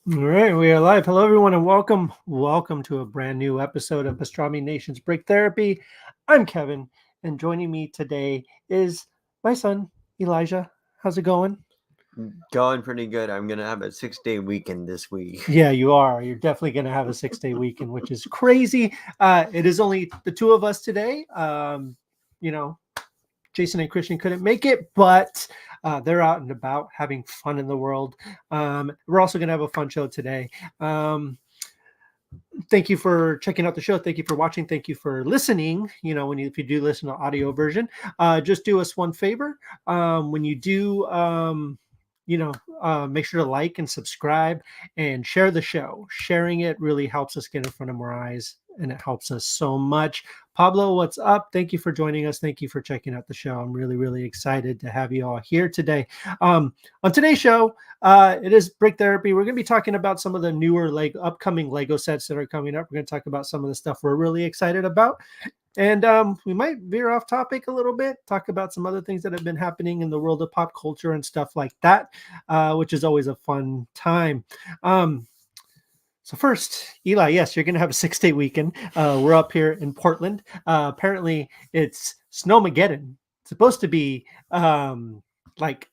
All right, we are live. Hello, everyone, and welcome to a brand new episode of Pastrami Nation's Break Therapy. I'm Kevin, and joining me today is my son, Elijah. How's it going? Going pretty good. I'm gonna have a 6-day weekend this week. Yeah, you are. You're definitely going to have a 6-day weekend, which is crazy. It is only the two of us today. You know, Jason and Christian couldn't make it, but they're out and about having fun in the world. We're also going to have a fun show today. Thank you for checking out the show. Thank you for watching. Thank you for listening. If you do listen to audio version, just do us one favor. When you do, make sure to like and subscribe and share the show. Sharing it really helps us get in front of more eyes, and it helps us so much. Pablo, what's up? Thank you for joining us. Thank you for checking out the show. I'm really, really excited to have you all here today. On today's show, it is Break Therapy. We're going to be talking about some of the newer, upcoming Lego sets that are coming up. We're going to talk about some of the stuff we're really excited about. And we might veer off topic a little bit, talk about some other things that have been happening in the world of pop culture and stuff like that, which is always a fun time. So first, Eli, yes, you're going to have a 6-day weekend. We're up here in Portland. Apparently, it's Snowmageddon. It's supposed to be like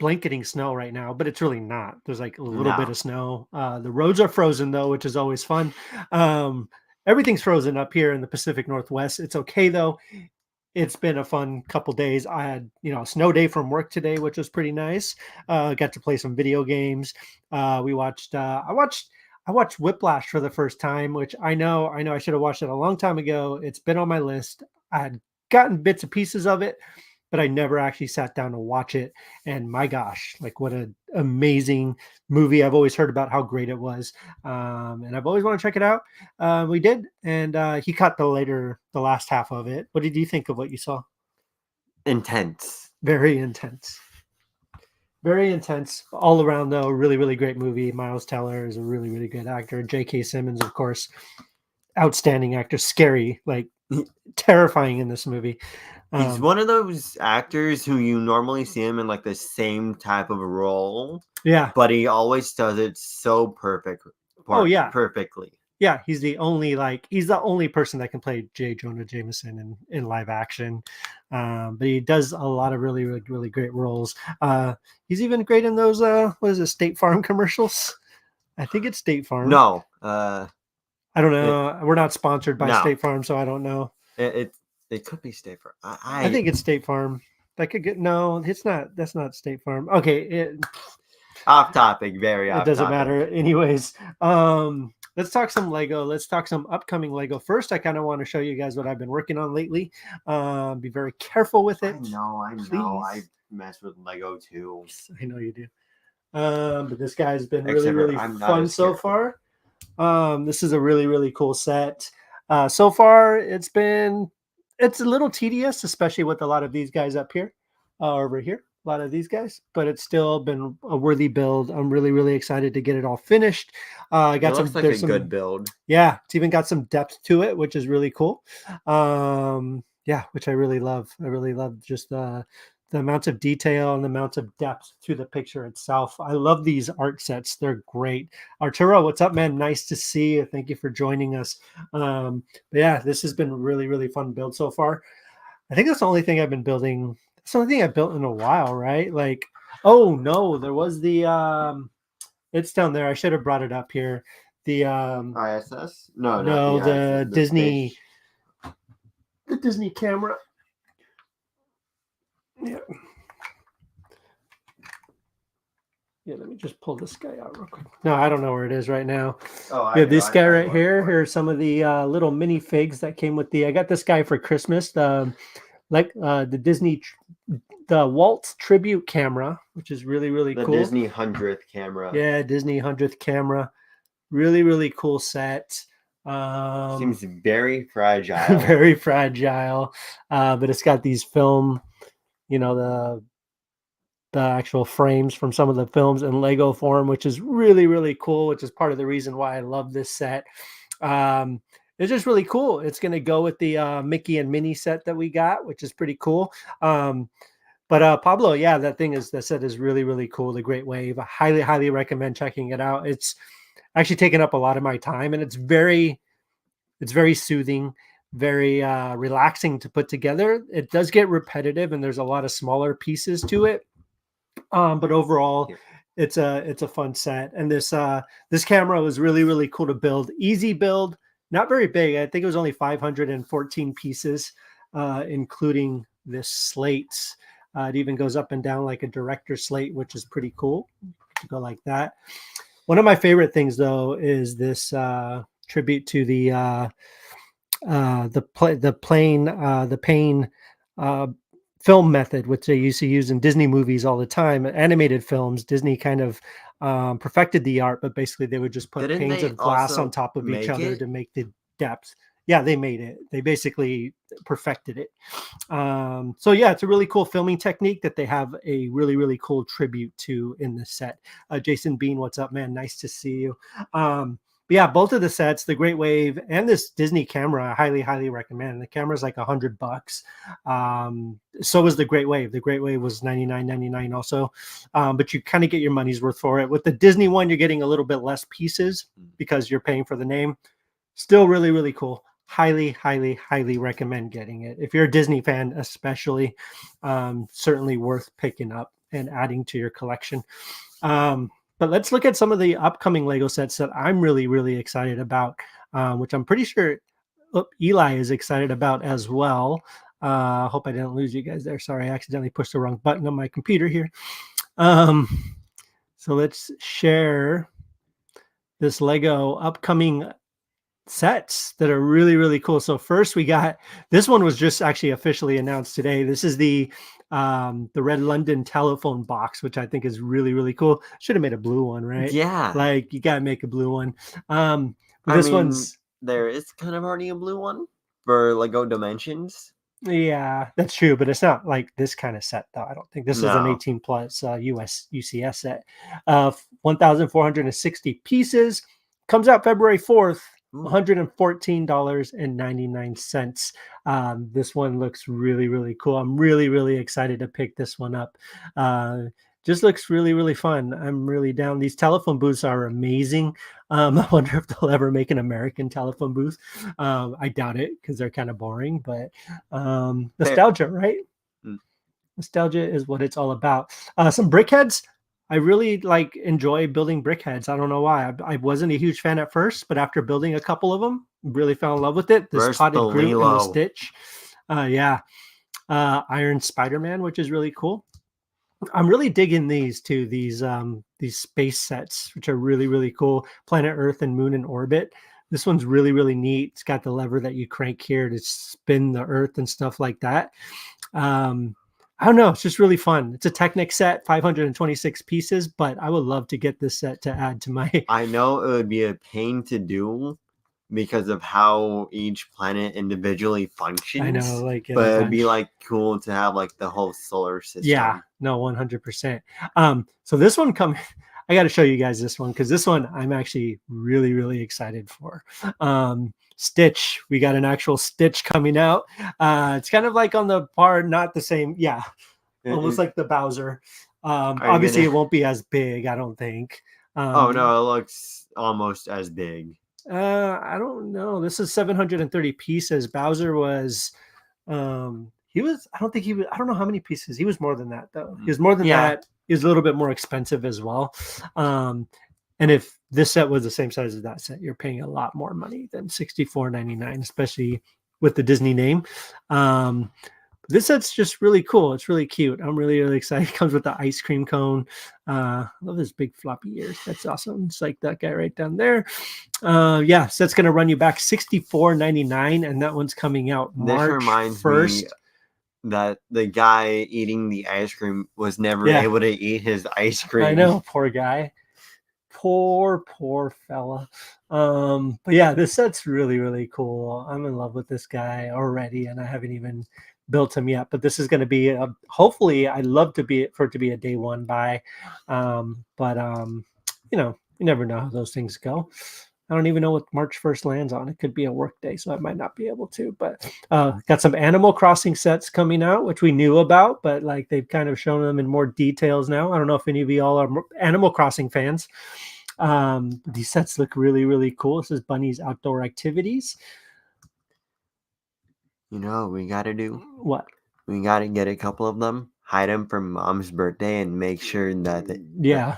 blanketing snow right now, but it's really not. There's like a little bit of snow. The roads are frozen though, which is always fun. Everything's frozen up here in the Pacific Northwest. It's okay though. It's been a fun couple days. I had, a snow day from work today, which was pretty nice. Got to play some video games. I watched Whiplash for the first time, which I know I should have watched it a long time ago. It's been on my list. I had gotten bits and pieces of it, but I never actually sat down to watch it. And my gosh, like what an amazing movie. I've always heard about how great it was. And I've always wanted to check it out. We did. And he caught the last half of it. What did you think of what you saw? Intense. Very intense. Very intense all around, though. Really, really great movie. Miles Teller is a really, really good actor. J.K. Simmons, of course, outstanding actor. Scary, like terrifying in this movie. He's one of those actors who you normally see him in like the same type of role. Yeah. But he always does it so perfectly. Yeah, he's the only person that can play J. Jonah Jameson in live action. But he does a lot of really, really, really great roles. He's even great in those what is it, State Farm commercials? I think it's State Farm. No. I don't know. We're not sponsored by State Farm, so I don't know. It could be State Farm. I think it's State Farm. That could get no. It's not. That's not State Farm. Okay. Off topic. Very off. It doesn't matter. Anyways, let's talk some Lego. Let's talk some upcoming Lego. First, I kind of want to show you guys what I've been working on lately. Be very careful with it. I know. I mess with Lego too. I know you do. But this guy's been really, really fun so far. This is a really, really cool set. So far, it's a little tedious, especially with a lot of these guys up here, over here. A lot of these guys, but it's still been a worthy build. I'm really, really excited to get it all finished. Looks like a good build. Yeah, it's even got some depth to it, which is really cool. Which I really love. I really love just the amounts of detail and the amounts of depth to the picture itself. I love these art sets. They're great. Arturo, what's up, man? Nice to see you. Thank you for joining us. But yeah, this has been a really, really fun build so far. I think that's the only thing I've been building. It's the only thing I built in a while, right? Like, oh no, there was the it's down there. I should have brought it up here. The ISS? No, the Disney space. The Disney camera. Yeah. Yeah, let me just pull this guy out real quick. No, I don't know where it is right now. Oh, we have this guy right here. Here are some of the little mini figs that came with I got this guy for Christmas. The Disney, the Walt tribute camera, which is really, really cool. The Disney 100th camera. Yeah, Disney 100th camera. Really, really cool set. Seems very fragile. Very fragile. But it's got these film, the actual frames from some of the films in Lego form, which is really, really cool, which is part of the reason why I love this set. It's just really cool. It's going to go with the Mickey and Minnie set that we got, which is pretty cool. But Pablo, yeah, that set is really, really cool. The Great Wave. I highly, highly recommend checking it out. It's actually taken up a lot of my time, and it's very soothing, very relaxing to put together. It does get repetitive, and there's a lot of smaller pieces to it. But overall, Yeah. it's a fun set. And this camera was really, really cool to build. Easy build, not very big. I think it was only 514 pieces, including this slate. It even goes up and down like a director slate, which is pretty cool to go like that. One of my favorite things though is this tribute to the pane uh, film method, which they used to use in Disney movies all the time, animated films. Disney kind of perfected the art, but basically they would just put Didn't panes they of glass on also top of each make other it? to make the depth. Yeah, they made it. They basically perfected it. So yeah, it's a really cool filming technique that they have a really, really cool tribute to in the set. Jason Bean, what's up, man? Nice to see you. But yeah, both of the sets, the Great Wave and this Disney camera, I highly, highly recommend. The camera's like $100. So was the Great Wave. The Great Wave was $99.99 also, but you kind of get your money's worth for it. With the Disney one, you're getting a little bit less pieces because you're paying for the name. Still really, really cool. Highly, highly, highly recommend getting it. If you're a Disney fan, especially, certainly worth picking up and adding to your collection. But let's look at some of the upcoming Lego sets that I'm really, really excited about, which I'm pretty sure Eli is excited about as well. Hope I didn't lose you guys there. Sorry, I accidentally pushed the wrong button on my computer here. Um, so let's share this Lego upcoming sets that are really, really cool. So first we got, this one was just actually officially announced today. This is the Red London telephone box, which I think is really, really cool. Should have made a blue one, right? Yeah. Like you gotta make a blue one. I This mean, one's, there is kind of already a blue one for Lego Dimensions. yeah, that's true, but it's not like this kind of set though. I don't think this is an No. 18 plus US UCS set. 1,460 pieces. Comes out February 4th. Ooh. $114.99. This one looks really, really cool. I'm really, really excited to pick this one up. Just looks really, really fun. I'm really down. These telephone booths are amazing. I wonder if they'll ever make an American telephone booth. I doubt it because they're kind of boring, but Fair. nostalgia, right? Mm. Nostalgia is what it's all about. Some brickheads. I really enjoy building brickheads. I don't know why. I wasn't a huge fan at first, but after building a couple of them, really fell in love with it. This Where's the potted Groot and the Lilo? Stitch. Yeah. Iron Spider-Man, which is really cool. I'm really digging these too. These space sets, which are really, really cool. Planet Earth and Moon in orbit. This one's really, really neat. It's got the lever that you crank here to spin the Earth and stuff like that. I don't know. It's just really fun. It's a Technic set, 526 pieces, but I would love to get this set to add to my. I know it would be a pain to do because of how each planet individually I know, functions, like get a but it'd be bunch. like cool to have like the whole solar Yeah, system. no, 100%. So this one I got to show you guys this one because this one I'm actually really, really excited for. Stitch, we got an actual Stitch coming out. It's kind of like on the par, not the same. Yeah, almost like the Bowser. Are you Obviously, gonna? it won't be as big, I don't think. Oh Um, no, it looks almost as big. I don't know. This is 730 pieces. Bowser was, he was, I don't think he was, I don't know how many pieces. He was more than that though. He was more than Yeah, that. He was a little bit more expensive as well. Um, and if this set was the same size as that set, you're paying a lot more money than $64.99, especially with the Disney name. Um, this set's just really cool. It's really cute. I'm really, really excited. It comes with the ice cream cone. I love his big floppy ears. That's awesome. It's like that guy right down there. Yeah, so that's going to run you back $64.99, and that one's coming out this March reminds me 1st. that the guy eating the ice cream was never Yeah, able to eat his ice I cream. know. Poor guy. Poor fella. But yeah, this set's really, really cool. I'm in love with this guy already, and I haven't even built him yet. But this is going to be hopefully I'd love to be for it to be a day one buy. But you never know how those things go. I don't even know what March 1st lands on. It could be a work day, so I might not be able to. But got some Animal Crossing sets coming out, which we knew about, but like they've kind of shown them in more details now. I don't know if any of you all are Animal Crossing fans. These sets look really, really cool. This is Bunny's Outdoor Activities. You know what we gotta do? What? We gotta get a couple of them, hide them for Mom's birthday, and make sure that Yeah.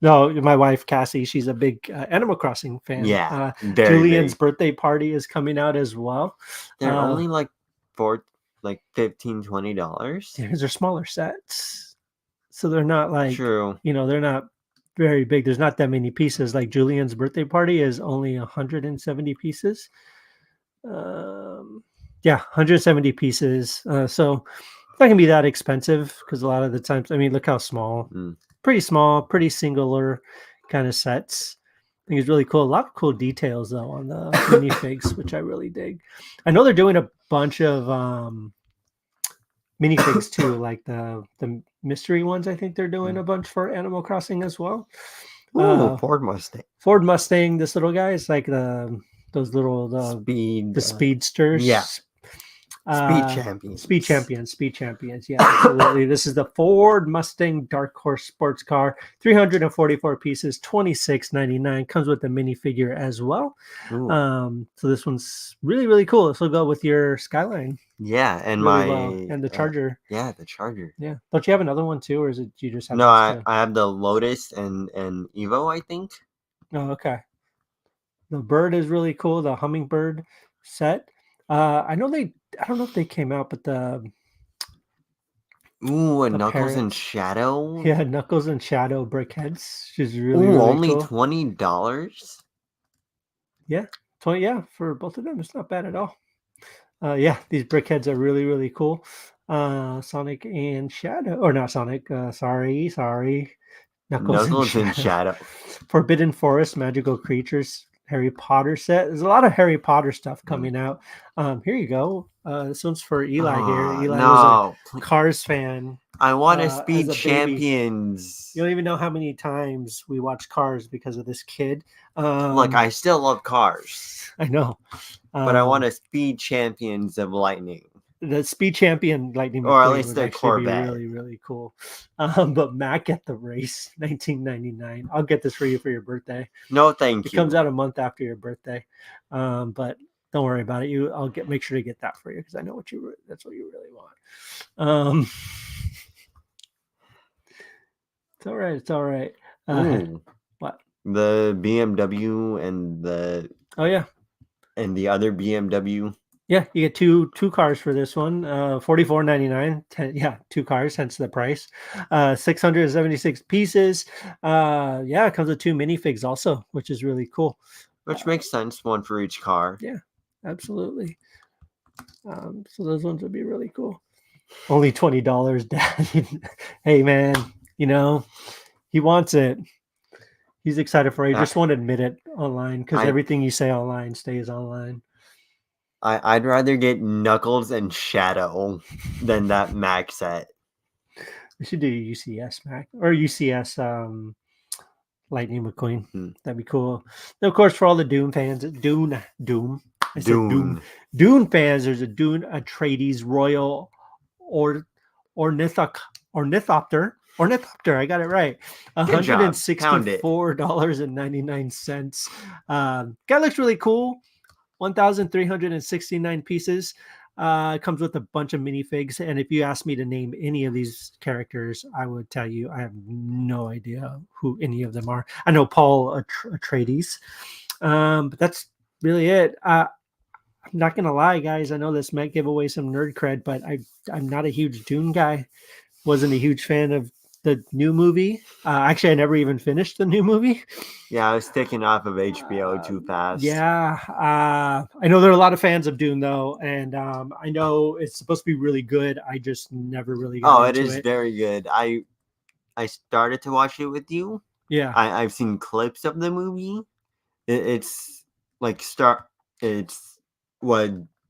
No, my wife Cassie, she's a big Animal Crossing fan. yeah, very Julian's big. birthday party is coming out as well. They're only like $15-$20. Yeah, because they're smaller sets, so they're not like True. they're not very big. There's not that many pieces. Like Julian's birthday party is only 170 pieces. Yeah, 170 pieces. So it's not gonna be that expensive because a lot of the times, I mean, look how small, pretty small, pretty singular kind of sets. I think it's really cool. A lot of cool details though on the minifigs, which I really dig. I know they're doing a bunch of minifigs too, like the mystery ones. I think they're doing a bunch for Animal Crossing as well. Ooh, Ford Mustang. Ford Mustang, this little guy is like those little Speed. speedsters. Yeah. Speed Champions. Speed Champions. Yeah, absolutely. This is the Ford Mustang Dark Horse sports car, 344 pieces, $26.99. Comes with the minifigure as well. So this one's really, really cool. This will go with your Skyline. Yeah, and really well. And the Charger. Yeah, the Charger. Yeah. Don't you have another one too, or is it you just have? No, I have the Lotus and Evo, I think. Oh, okay. The bird is really cool. The hummingbird set. I don't know if they came out, but Knuckles and Shadow. Yeah, Knuckles and Shadow brickheads. Which is really only cool. $20. Yeah, 20. Yeah, for both of them, it's not bad at all. Yeah, these brickheads are really, really cool. Sonic and Shadow, or not Sonic. Sorry. Knuckles and Shadow. Forbidden Forest, Magical Creatures, Harry Potter set. There's a lot of Harry Potter stuff coming out. Here you go. This one's for Eli here. Eli was a Cars fan. I want a Speed Champions. You don't even know how many times we watched Cars because of this kid. Look, I still love Cars. I know. But I want a Speed Champions of Lightning. The Speed Champion Lightning or at least their Corvette. Be really, really cool. But Mac at the Race, 1999. I'll get this for you for your birthday. No, thank you. It comes out a month after your birthday. But don't worry about it. I'll make sure to get that for you because I know that's what you really want. It's all right. It's all right. What? The BMW and the and the other BMW. Yeah, you get two cars for this one. $44.99. Yeah, two cars, hence the price. 676 pieces. Yeah, it comes with two minifigs also, which is really cool. Which makes sense, one for each car. Yeah, absolutely. So those ones would be really cool. Only $20, Dad. Hey man, he wants it. He's excited for it. He just won't admit it online because everything you say online stays online. I'd rather get Knuckles and Shadow than that Mac set. We should do UCS Mac or UCS Lightning McQueen. That'd be cool. And of course, for all the Dune fans, Dune fans, there's a Dune Atreides Royal Ornithopter. I got it right. $164.99. Guy looks really cool. 1,369 pieces. Comes with a bunch of minifigs. And if you ask me to name any of these characters, I would tell you I have no idea who any of them are. I know Paul Atreides, but that's really it. I'm not going to lie, guys. I know this might give away some nerd cred, but I'm not a huge Dune guy. Wasn't a huge fan of the new movie. Actually, I never even finished the new movie. Yeah, I was taken off of HBO too fast. Yeah. I know there are a lot of fans of Dune, though, and I know it's supposed to be really good. I just never really got into it. It is very good. I started to watch it with you. Yeah. I've seen clips of the movie. It's what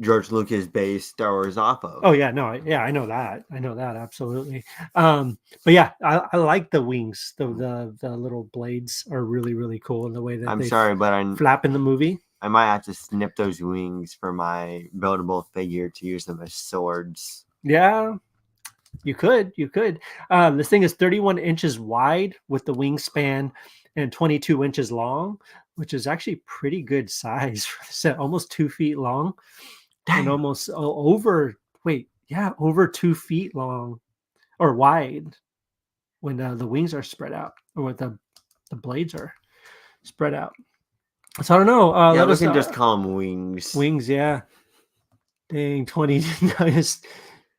George Lucas based Star Wars off of. Oh yeah, no, yeah, I know that. I know that absolutely. But yeah, I like the wings. The little blades are really really cool, and the way that I'm they sorry, but flap in the movie. I might have to snip those wings for my buildable figure to use them as swords. Yeah, you could. You could. This thing is 31 inches wide with the wingspan and 22 inches long, which is actually pretty good size for the set. Almost 2 feet long and Dang. almost over. Wait, yeah, over 2 feet long or wide when the wings are spread out or when the blades are spread out. So I don't know. Yeah, Let we us can just call them wings. wings. Yeah. Dang, 20.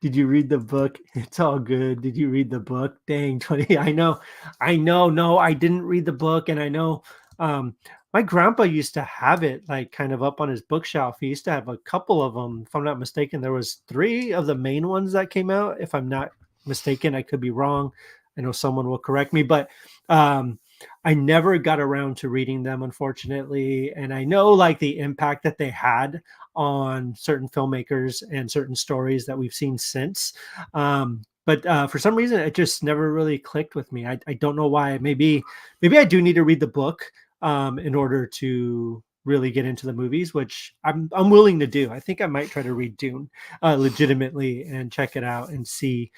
Did you read the book? It's all good. Did you read the book? Dang, 20. I know. No, I didn't read the book. And I know my grandpa used to have it like kind of up on his bookshelf. He used to have a couple of them. If I'm not mistaken, there was 3 of the main ones that came out. If I'm not mistaken, I could be wrong. I know someone will correct me, but um, I never got around to reading them, unfortunately. And I know like the impact that they had on certain filmmakers and certain stories that we've seen since. But for some reason, it just never really clicked with me. I don't know why. Maybe I do need to read the book in order to really get into the movies, which I'm willing to do. I think I might try to read Dune legitimately and check it out and see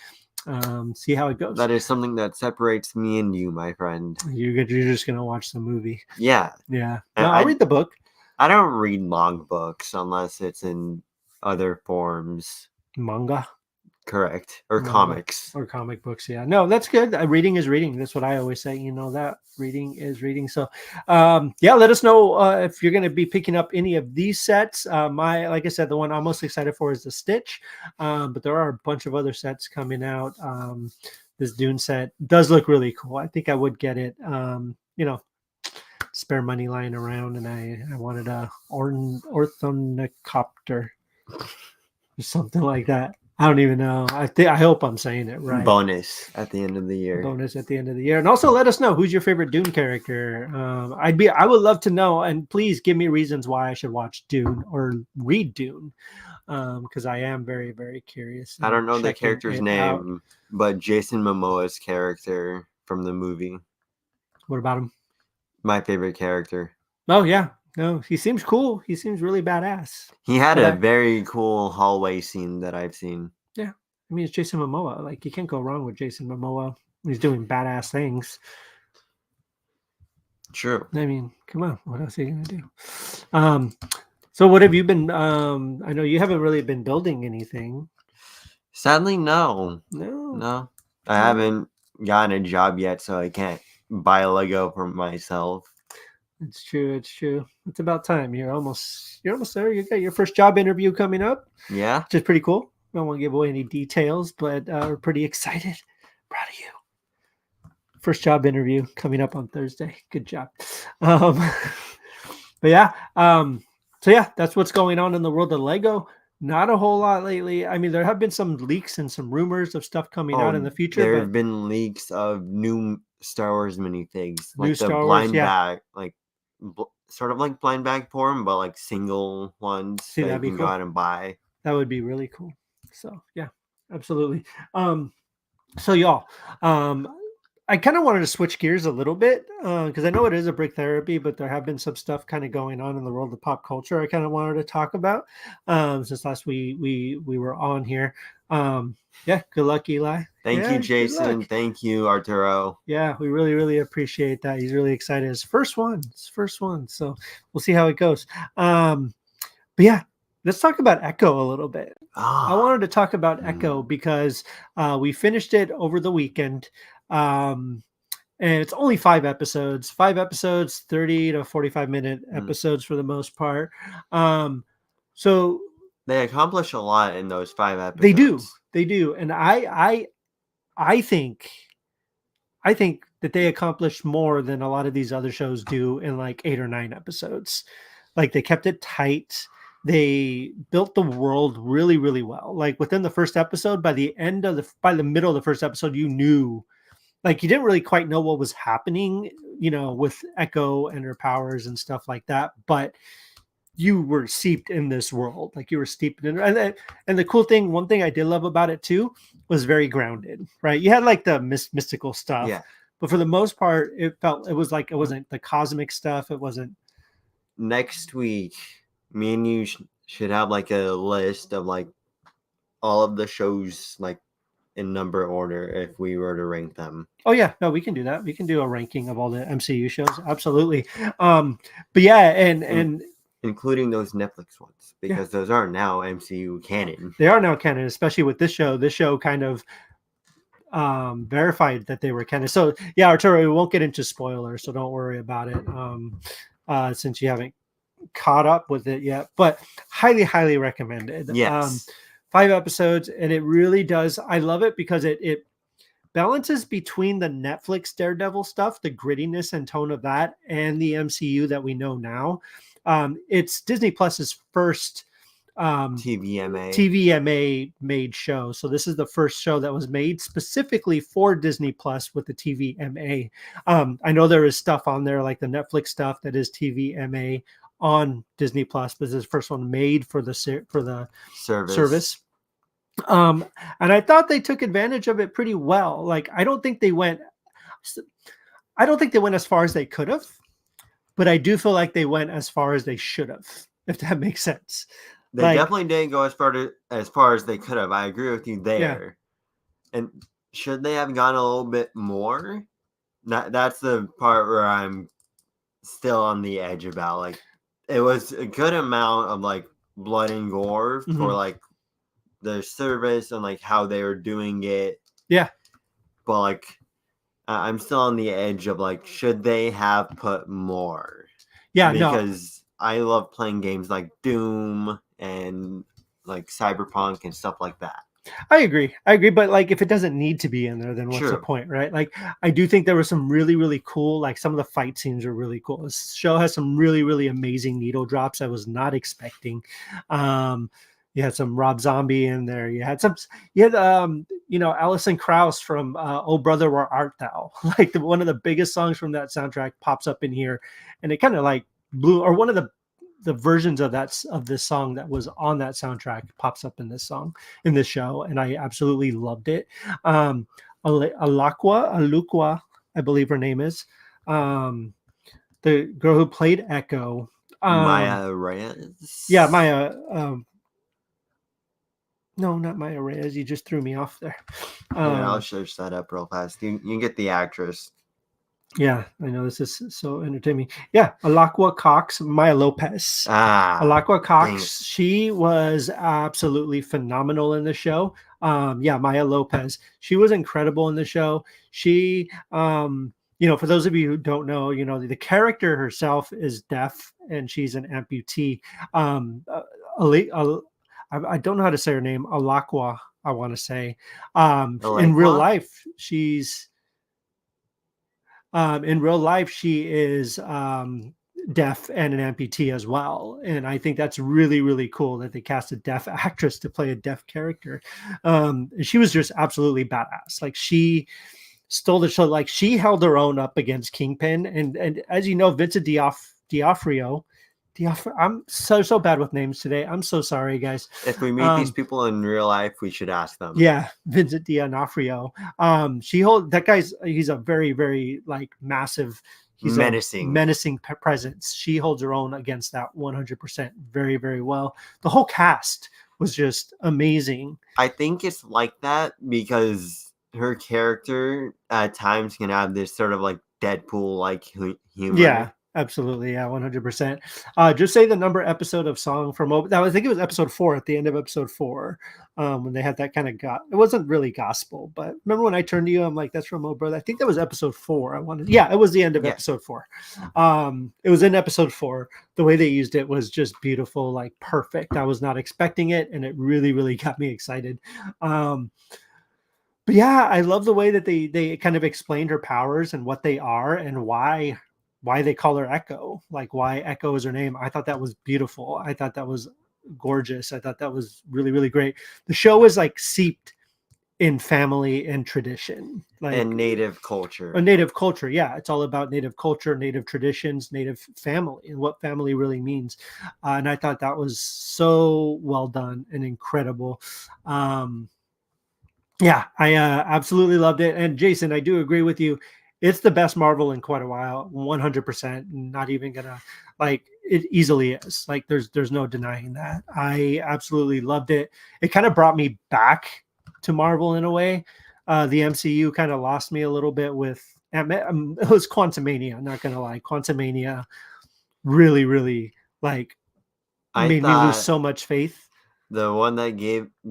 how it goes. That is something that separates me and you, my friend. You're just gonna watch the movie. Yeah. Yeah. No, I'll read the book. I don't read long books unless it's in other forms. Manga. Correct. Or Manga. comics. Or comic books. Yeah. No, that's good. Reading is reading. That's what I always say. You know that reading is reading. So, yeah, let us know if you're going to be picking up any of these sets. Like I said, the one I'm most excited for is the Stitch, but there are a bunch of other sets coming out. This Dune set does look really cool. I think I would get it. Spare money lying around, and I wanted a orthonocopter or something like that. I don't even know. I hope I'm saying it right. Bonus at the end of the year. Bonus at the end of the year. And also let us know who's your favorite Dune character. I would love to know, and please give me reasons why I should watch Dune or read Dune. Because I am very, very curious. I don't know the character's name, but Jason Momoa's character from the movie. What about him? My favorite character. Oh yeah. No, he seems cool. He seems really badass. He had a very cool hallway scene that I've seen. Yeah. I mean, it's Jason Momoa. Like, you can't go wrong with Jason Momoa. He's doing badass things. True. I mean, come on. What else are you going to do? So what have you been, I know you haven't really been building anything. Sadly, no. I haven't gotten a job yet, so I can't buy a Lego for myself. It's true. It's about time. You're almost there. You got your first job interview coming up. Yeah. Which is pretty cool. I won't give away any details, but we're pretty excited. Proud of you. First job interview coming up on Thursday. Good job. But yeah. So yeah, that's what's going on in the world of Lego. Not a whole lot lately. I mean, there have been some leaks and some rumors of stuff coming out in the future. There have been leaks of new Star Wars minifigs, like new the Star blind Wars, bag, like sort of like blind bag form, but like single ones that you can go out and buy. That would be really cool. So yeah, absolutely. So y'all, I kind of wanted to switch gears a little bit because I know it is a brick therapy, but there have been some stuff kind of going on in the world of pop culture I kind of wanted to talk about since last we were on here. Yeah, good luck, Eli. Thank you, Jason. Thank you, Arturo. Yeah, we really, really appreciate that. He's really excited. His first one. So we'll see how it goes. But yeah, let's talk about Echo a little bit. I wanted to talk about Echo because we finished it over the weekend. And it's only 5 episodes, 30 to 45 minute episodes for the most part. So they accomplish a lot in those 5 episodes. They do. And I think that they accomplish more than a lot of these other shows do in like 8 or 9 episodes. Like, they kept it tight. They built the world really, really well. Like, within the first episode, by the middle of the first episode, you knew, like, you didn't really quite know what was happening, with Echo and her powers and stuff like that. But you were seeped in this world, like you were steeped in it. And the cool thing, one thing I did love about it too, was very grounded, right? You had like the mystical stuff, Yeah. but for the most part, it was like it wasn't the cosmic stuff. It wasn't. Next week, me and you should have like a list of like all of the shows like in number order if we were to rank them. Oh yeah, no, we can do that. We can do a ranking of all the MCU shows. Absolutely. But yeah, and including those Netflix ones, because those are now MCU canon. They are now canon, especially with this show. This show kind of verified that they were canon. So yeah, Arturo, we won't get into spoilers, so don't worry about it. Since you haven't caught up with it yet, but highly recommended. Yes. 5 episodes, and it really does. I love it because it balances between the Netflix Daredevil stuff, the grittiness and tone of that, and the MCU that we know now. It's Disney Plus's first TVMA made show. So this is the first show that was made specifically for Disney Plus with the TVMA. I know there is stuff on there like the Netflix stuff that is TVMA on Disney Plus, but this is the first one made for the service. And I thought they took advantage of it pretty well. Like I don't think they went as far as they could have, but I do feel like they went as far as they should have, if that makes sense. They definitely didn't go as far as they could have. I agree with you there. Yeah. And should they have gone a little bit more? That's the part where I'm still on the edge about. Like, it was a good amount of like blood and gore for like the service and like how they were doing it. Yeah. But like, I'm still on the edge of like, should they have put more? Yeah, because I love playing games like Doom and like Cyberpunk and stuff like that. I agree. But like, if it doesn't need to be in there, then what's the point, right? Like, I do think there was some really cool, like some of the fight scenes are really cool. This show has some really amazing needle drops I was not expecting. You had some Rob Zombie in there. You had Alison Krauss from "Oh Brother, Where Art Thou?" Like one of the biggest songs from that soundtrack pops up in here, and it kind of like blew. Or one of the versions of this song that was on that soundtrack pops up in this show, and I absolutely loved it. Alukwa, I believe her name is, the girl who played Echo. Maya Reyes. Yeah, Maya. No, not Maya Reyes. You just threw me off there. I'll search that up real fast. You can get the actress. Yeah, I know this is so entertaining. Yeah, Alakwa Cox, Maya Lopez. Alakwa Cox, she was absolutely phenomenal in the show. Maya Lopez, she was incredible in the show. She, for those of you who don't know, the character herself is deaf and she's an amputee. I don't know how to say her name. Alakwa, I want to say. In real life, she is deaf and an amputee as well. And I think that's really cool that they cast a deaf actress to play a deaf character. She was just absolutely badass. Like she stole the show. Like she held her own up against Kingpin. And as you know, Vincent D'Onofrio, I'm so bad with names today. I'm so sorry, guys. If we meet these people in real life, we should ask them. Yeah, Vincent D'Onofrio. He's a very like massive, he's menacing presence. She holds her own against that 100% very well. The whole cast was just amazing. I think it's like that because her character at times can have this sort of like Deadpool like humor. Yeah. Absolutely, yeah, 100%. Just say the number episode of song from. I think it was episode 4 at the end of episode 4, when they had that kind of it wasn't really gospel, but remember when I turned to you, I'm like, "That's from Oh Brother." I think that was episode 4. It was the end of episode 4. It was in episode 4. The way they used it was just beautiful, like perfect. I was not expecting it, and it really got me excited. But yeah, I love the way that they kind of explained her powers and what they are and why they call her Echo, like why Echo is her name. I thought that was beautiful. I thought that was gorgeous. I thought that was really great. The show is like seeped in family and tradition, like and native a culture. native culture. Yeah, it's all about native culture, native traditions, native family, and what family really means. And I thought that was so well done and incredible. Um, yeah, I absolutely loved it. And Jason, I do agree with you. It's the best Marvel in quite a while, 100%. Not even gonna like it easily is. Like there's no denying that. I absolutely loved it. It kind of brought me back to Marvel in a way. The MCU kind of lost me a little bit with it was Quantumania. I'm not gonna lie, Quantumania really, really like I made me lose thought so much faith. the one that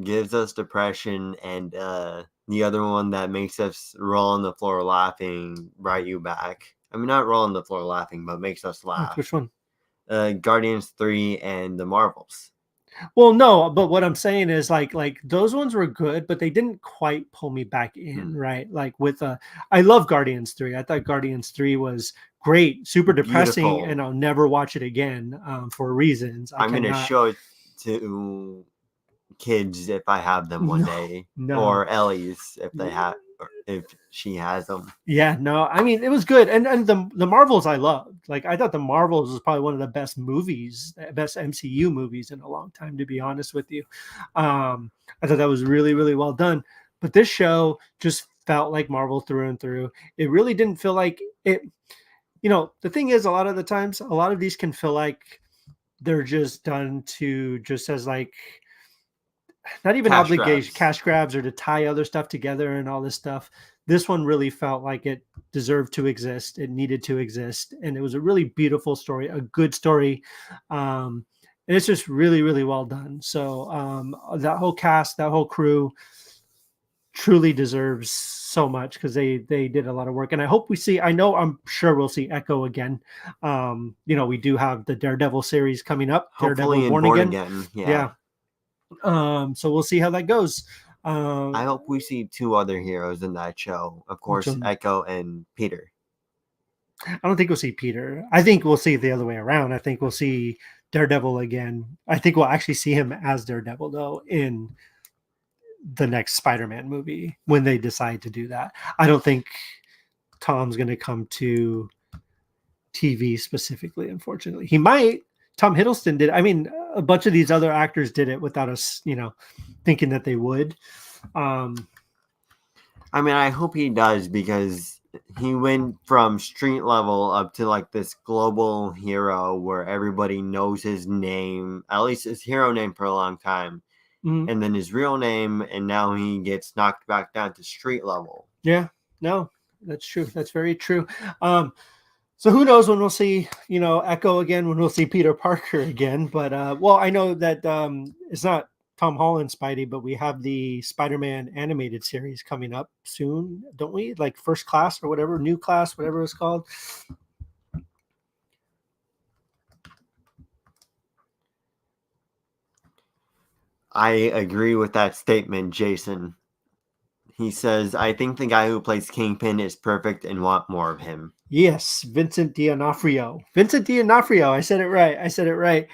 gives us depression and the other one that makes us roll on the floor laughing brought you back. I mean, not roll on the floor laughing, but makes us laugh. Which one? Guardians 3 and the Marvels. Well, no, but what I'm saying is like those ones were good, but they didn't quite pull me back in, right? Like with I love Guardians 3. I thought Guardians 3 was great, super depressing, Beautiful. and I'll never watch it again for reasons. I I'm gonna cannot. show it to kids if I have them one No, day, no. or Ellie's if she has them. Yeah, no. I mean, it was good, and the Marvels I loved. Like I thought the Marvels was probably one of the best movies, best MCU movies in a long time. To be honest with you, I thought that was really really well done. But this show just felt like Marvel through and through. It really didn't feel like it. You know, the thing is, a lot of the times, a lot of these can feel like they're just done to just as like not even Cash obligation grabs. cash grabs or to tie other stuff together and all this stuff. This one really felt like it deserved to exist, it needed to exist, and it was a really beautiful story, a good story. And it's just really really well done. So that whole cast, that whole crew truly deserves so much because they did a lot of work. And I hope we see, I know I'm sure we'll see Echo again. You know, we do have the Daredevil series coming up, Daredevil Hopefully in Born Born Again. Again. Yeah. Yeah. So we'll see how that goes. I hope we see two other heroes in that show. Of course, Echo and Peter. I don't think we'll see Peter. I think we'll see it the other way around. I think we'll see Daredevil again. I think we'll actually see him as Daredevil though in the next Spider-Man movie when they decide to do that. I don't think Tom's going to come to TV specifically, unfortunately. He might. Tom Hiddleston did. I mean, a bunch of these other actors did it without us, you know, thinking that they would. I mean, I hope he does because he went from street level up to like this global hero where everybody knows his name, at least his hero name for a long time, and then his real name, and now he gets knocked back down to street level. Yeah, no, that's true. That's very true. So who knows when we'll see, you know, Echo again, when we'll see Peter Parker again. But well, I know that it's not Tom Holland Spidey, but we have the Spider-Man animated series coming up soon, don't we? Like First Class or whatever, New Class, whatever it's called. I agree with that statement, Jason. He says, I think the guy who plays Kingpin is perfect and want more of him. Yes, Vincent D'Onofrio. Vincent D'Onofrio. I said it right. I said it right.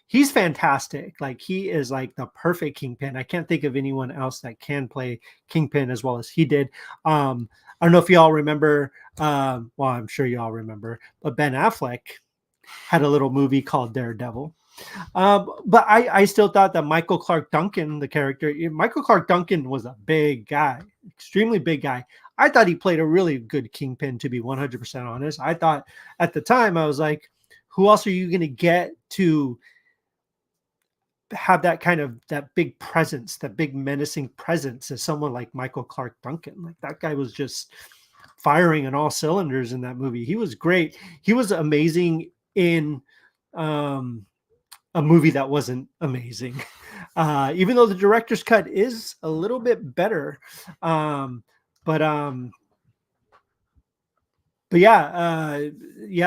He's fantastic. Like he is like the perfect Kingpin. I can't think of anyone else that can play Kingpin as well as he did. I don't know if y'all remember. Well, I'm sure y'all remember, but Ben Affleck had a little movie called Daredevil. But I still thought that Michael Clark Duncan, the character, Michael Clark Duncan was a big guy, extremely big guy. I thought he played a really good Kingpin, to be 100% honest. I thought at the time, I was like, who else are you going to get to have that kind of that big presence, that big menacing presence as someone like Michael Clark Duncan? Like that guy was just firing on all cylinders in that movie. He was great. He was amazing in a movie that wasn't amazing. Even though the director's cut is a little bit better. But yeah,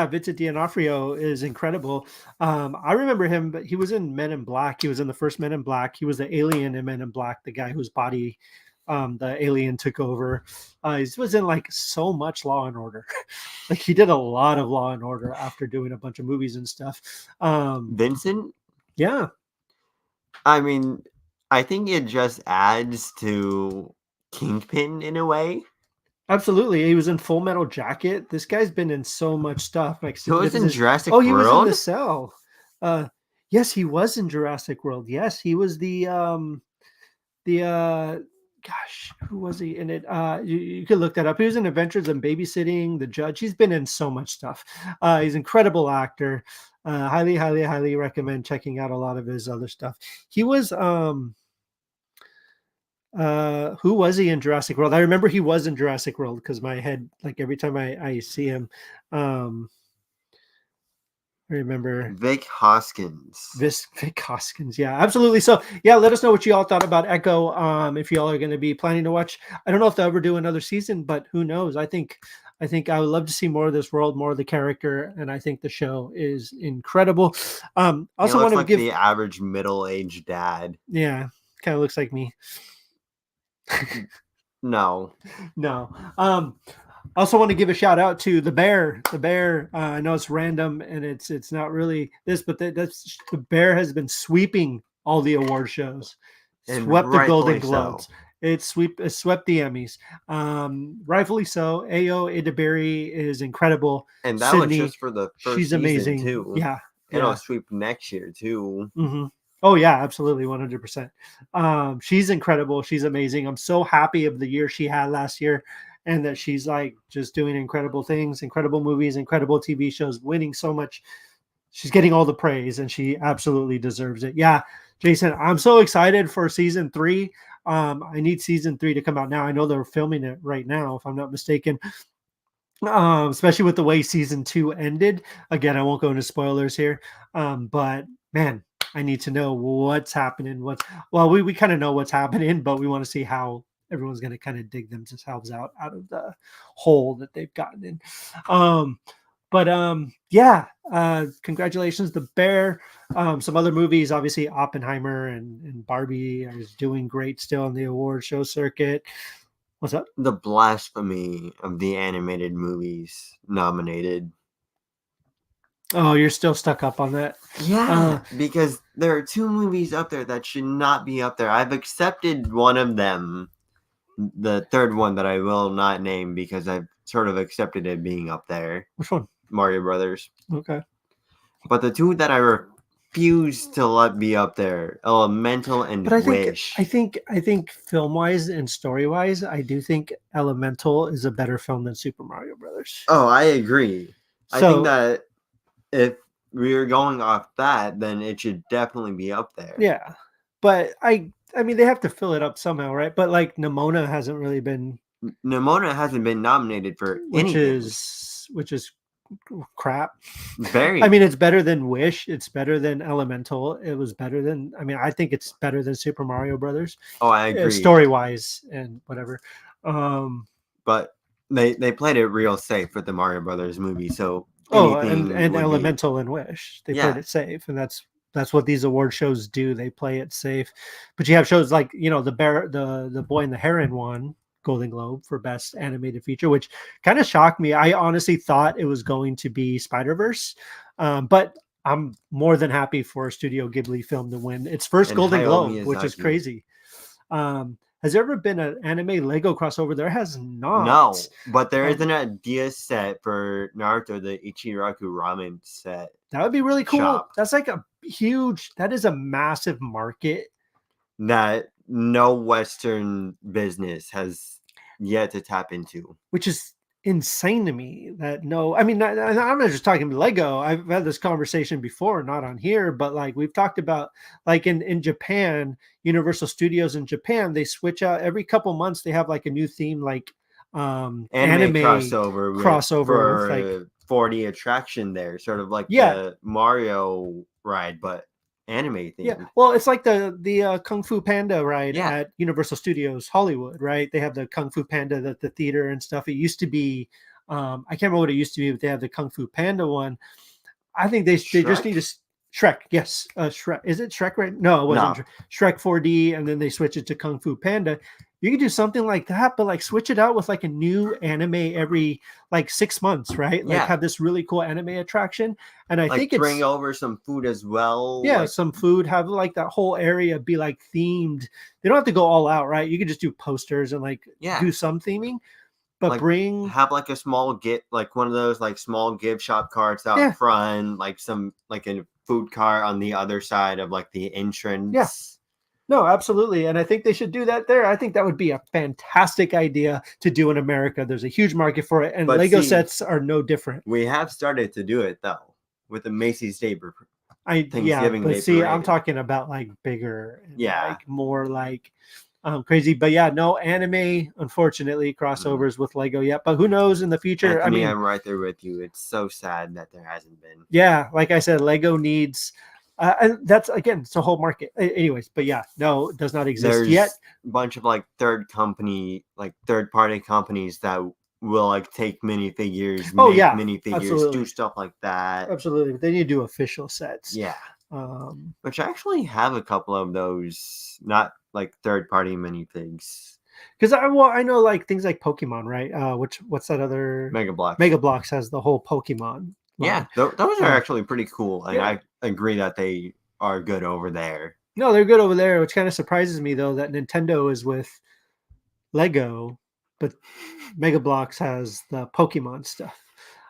Vincent D'Onofrio is incredible. I remember him, but he was in Men in Black. He was in the first Men in Black. He was the alien in Men in Black, the guy whose body the alien took over. He was in like so much Law and Order. Like he did a lot of Law and Order after doing a bunch of movies and stuff. Vincent? Yeah. I mean, I think it just adds to Kingpin in a way. Absolutely. He was in Full Metal Jacket. This guy's been in so much stuff. Like He was this is in his, oh, Jurassic he was in World. The Cell. Uh yes, he was in Jurassic World. Yes, he was the gosh, who was he in it? You could look that up. He was in Adventures in Babysitting, The Judge. He's been in so much stuff. He's an incredible actor. Highly recommend checking out a lot of his other stuff. He was who was he in Jurassic World? I remember he was in Jurassic World because my head, like every time I see him, um I remember Vic Hoskins. Vic Hoskins. Yeah, absolutely. So yeah, let us know what you all thought about Echo. If y'all are going to be planning to watch, I don't know if they'll ever do another season, but who knows? I think I would love to see more of this world, more of the character, and I think the show is incredible. He Also want looks to like give, the average middle-aged dad. yeah, kind of looks like me. No. No. I also want to give a shout out to the Bear. The Bear. I know it's random and it's not really this, but that's the Bear has been sweeping all the award shows, And swept the Golden rightfully so. Globes. It swept the Emmys. Rightfully so. Ao Idaberry is incredible. And that was Sydney, just for the first she's season, amazing. too. Yeah, It'll yeah. sweep next year, too. Mm-hmm. Oh yeah, absolutely, 100%. She's incredible. She's amazing. I'm so happy of the year she had last year, and that she's like just doing incredible things, incredible movies, incredible TV shows, winning so much. She's getting all the praise, and she absolutely deserves it. Yeah, Jason, I'm so excited for season 3. I need season 3 to come out now. I know they're filming it right now, if I'm not mistaken. Especially with the way season 2 ended. Again, I won't go into spoilers here, but man, I need to know what's happening. We kind of know what's happening, but we want to see how everyone's going to kind of dig themselves out of the hole that they've gotten in. Yeah, congratulations, The Bear. Some other movies, obviously Oppenheimer and Barbie are doing great still on the award show circuit. What's up? The blasphemy of the animated movies nominated. Oh, you're still stuck up on that. Yeah, because there are 2 movies up there that should not be up there. I've accepted one of them. The third one that I will not name because I've sort of accepted it being up there. Which one? Mario Brothers. Okay. But the 2 that I refuse to let be up there, Elemental and But Wish. I think film wise and story wise, I do think Elemental is a better film than Super Mario Brothers. Oh, I agree. So, I think that if we are going off that, then it should definitely be up there. Yeah, but I mean they have to fill it up somehow, right? But like Nimona hasn't really been. Nimona hasn't been nominated for which anything. is crap. Very. I mean, it's better than Wish. It's better than Elemental. It was better than. I mean, I think it's better than Super Mario Brothers. Oh, I agree. Story wise and whatever. But they played it real safe with the Mario Brothers movie, so and Elemental and Wish, they played it safe, and that's what these award shows do. They play it safe. But you have shows like the Boy and the Heron won Golden Globe for Best Animated Feature, which kind of shocked me. I honestly thought it was going to be Spider-Verse, but I'm more than happy for a Studio Ghibli film to win its first Golden Globe, which is crazy. Has there ever been an anime Lego crossover? There has not. No, but there is an idea set for Naruto, the Ichiraku Ramen set. That would be really cool. That's like that is a massive market that no Western business has yet to tap into. Which is insane to me I'm not just talking Lego. I've had this conversation before, not on here, but like we've talked about, like in Japan, Universal Studios in Japan, they switch out every couple months. They have like a new theme, like anime crossover for like 40 attraction there, sort of like the Mario ride, but anime theme. Yeah, well, it's like the Kung Fu Panda ride at Universal Studios Hollywood, right? They have the Kung Fu Panda, the theater and stuff. It used to be, I can't remember what it used to be, but they have the Kung Fu Panda one. I think they just need to Shrek. Yes, Shrek. Is it Shrek? Right? No, it wasn't. Shrek 4D, and then they switch it to Kung Fu Panda. You could do something like that, but like switch it out with like a new anime every like 6 months, right? Like Yeah. have this really cool anime attraction. And I Like think bring it's over some food as well. yeah, Like, some food, have like that whole area be like themed. They don't have to go all out, right? You could just do posters and like yeah. do some theming, but Like bring have like a small gift, like one of those like small gift shop carts out Yeah. front, like some like a food cart on the other side of like the entrance. Yeah. No, absolutely. And I think they should do that there. I think that would be a fantastic idea to do in America. There's a huge market for it, and But Lego see, sets are no different. We have started to do it though with the Macy's Day Yeah, Thanksgiving but Day see, I'm parade. talking about like bigger and Yeah. like more like crazy. But yeah, no anime, unfortunately, crossovers with Lego yet. But who knows in the future? Anthony, I mean, I'm right there with you. It's so sad that there hasn't been. yeah, like I said, Lego needs. And that's again, it's a whole market. Anyways, but yeah, no, it does not exist There's yet. a bunch of like third party companies that will like take minifigures, Oh make yeah, minifigures, absolutely. do stuff like that. Absolutely, but they need to do official sets. Yeah. Um, Which I actually have a couple of those, not like third party minifigs. because I know like things like Pokemon, right? What's that other Mega Blocks. Mega Blocks has the whole Pokemon line. Yeah, those are actually pretty cool, and I agree that they are good over there. No, they're good over there, which kind of surprises me though that Nintendo is with Lego, but Mega Blocks has the Pokemon stuff.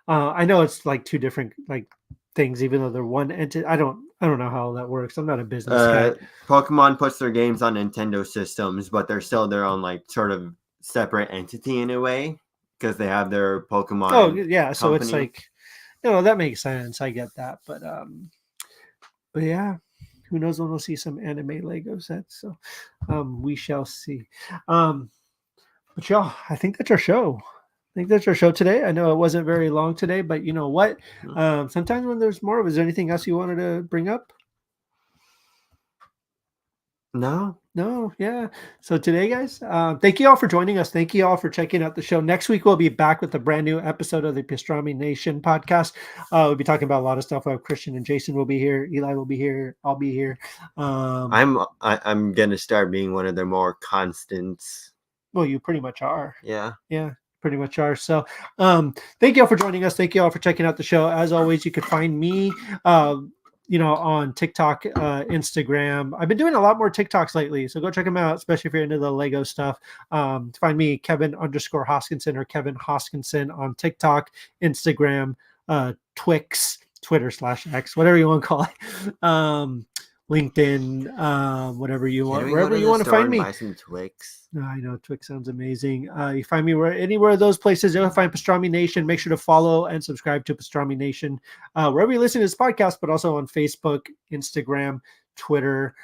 I know it's like two different like things, even though they're one entity. I don't know how that works. I'm not a business guy. Pokemon puts their games on Nintendo systems, but they're still their own like sort of separate entity in a way because they have their Pokemon. Oh yeah, so company. it's like, that makes sense. I get that, but yeah, who knows when we'll see some anime Lego sets? So we shall see. But y'all, I think that's our show. I think that's our show today. I know it wasn't very long today, but you know what? Sometimes when there's more, was there anything else you wanted to bring up? No, yeah. So today, guys, thank you all for joining us. Thank you all for checking out the show. Next week, we'll be back with a brand new episode of the Pastrami Nation podcast. We'll be talking about a lot of stuff. Christian and Jason will be here. Eli will be here. I'll be here. I'm gonna start being one of the more constants. Well, you pretty much are. Yeah. Pretty much are. So thank you all for joining us. Thank you all for checking out the show. As always, you could find me on TikTok, Instagram. I've been doing a lot more TikToks lately, so go check them out, especially if you're into the Lego stuff. Find me Kevin_Hoskinson or Kevin Hoskinson on TikTok, Instagram, Twix, Twitter/X, whatever you want to call it. LinkedIn, whatever you want, wherever you want to find me. Buy some Twix. I know Twix sounds amazing. You find me anywhere of those places. You'll find Pastrami Nation. Make sure to follow and subscribe to Pastrami Nation wherever you listen to this podcast, but also on Facebook, Instagram, Twitter,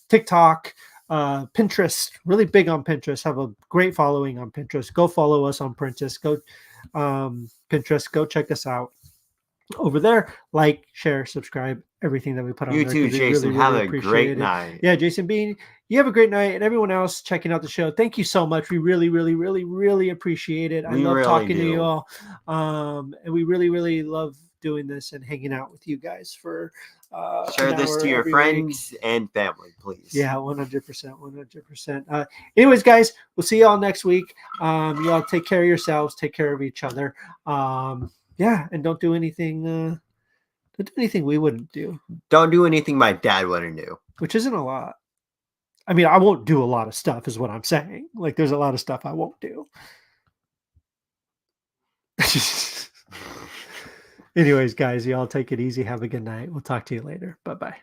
TikTok, Pinterest. Really big on Pinterest. Have a great following on Pinterest. Go follow us on Pinterest. Go Pinterest. Go check us out over there. Like, share, subscribe, everything that we put on you there. You too, Jason. Really, have a great night. Yeah, Jason Bean, you have a great night. And everyone else checking out the show, thank you so much. We really, really, really, really appreciate it. I love talking to you all. And we really, really love doing this and hanging out with you guys for share this to your friends and family, please. Yeah, 100%. Anyways, guys, we'll see y'all next week. You all take care of yourselves, take care of each other. Yeah, and don't do anything we wouldn't do. Don't do anything my dad wouldn't do. Which isn't a lot. I mean, I won't do a lot of stuff is what I'm saying. Like, there's a lot of stuff I won't do. Anyways, guys, y'all take it easy. Have a good night. We'll talk to you later. Bye-bye.